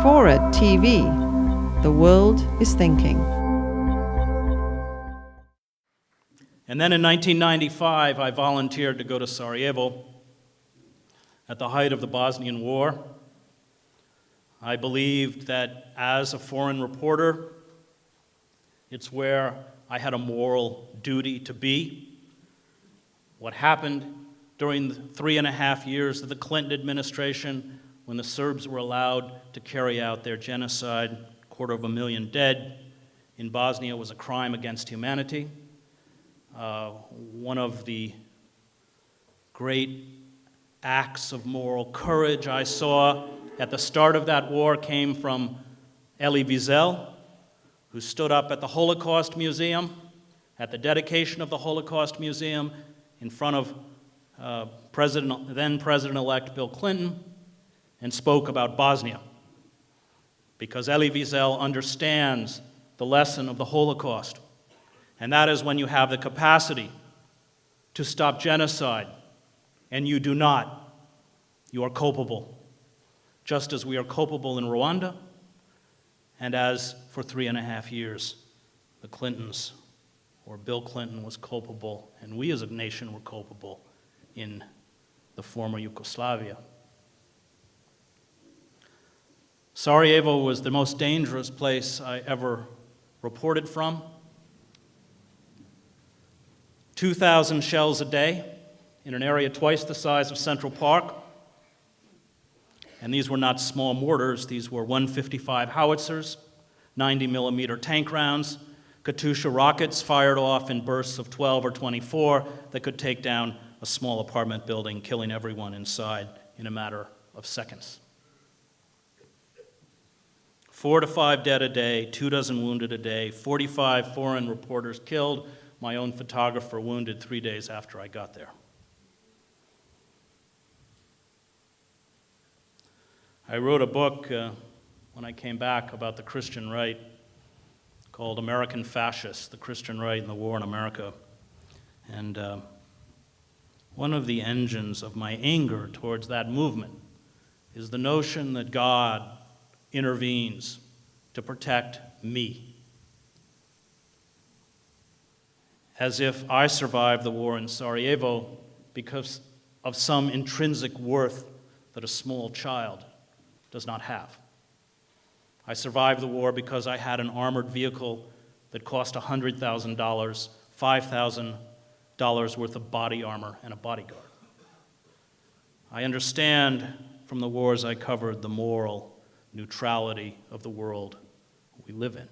FORA.tv. The world is thinking. And then in 1995, I volunteered to go to Sarajevo at the height of the Bosnian War. I believed that as a foreign reporter, it's where I had a moral duty to be. What happened during the 3.5 years of the Clinton administration, when the Serbs were allowed to carry out their genocide, 250,000 dead in Bosnia, was a crime against humanity. One of the great acts of moral courage I saw at the start of that war came from Elie Wiesel, who stood up at the Holocaust Museum, at the dedication of the Holocaust Museum, in front of then President-elect Bill Clinton, and spoke about Bosnia. Because Elie Wiesel understands the lesson of the Holocaust. And that is when you have the capacity to stop genocide, and you do not, you are culpable. Just as we are culpable in Rwanda, and as for 3.5 years, the Clintons, or Bill Clinton, was culpable, and we as a nation were culpable in the former Yugoslavia. Sarajevo was the most dangerous place I ever reported from. 2,000 shells a day in an area twice the size of Central Park. And these were not small mortars, these were 155 howitzers, 90-millimeter tank rounds, Katyusha rockets fired off in bursts of 12 or 24 that could take down a small apartment building, killing everyone inside in a matter of seconds. 4 to 5 dead a day, 24 wounded a day, 45 foreign reporters killed, my own photographer wounded 3 days after I got there. I wrote a book when I came back about the Christian right called American Fascists, the Christian Right and the War in America. And one of the engines of my anger towards that movement is the notion that God intervenes to protect me. As if I survived the war in Sarajevo because of some intrinsic worth that a small child does not have. I survived the war because I had an armored vehicle that cost $100,000, $5,000 worth of body armor, and a bodyguard. I understand from the wars I covered the moral neutrality of the world we live in.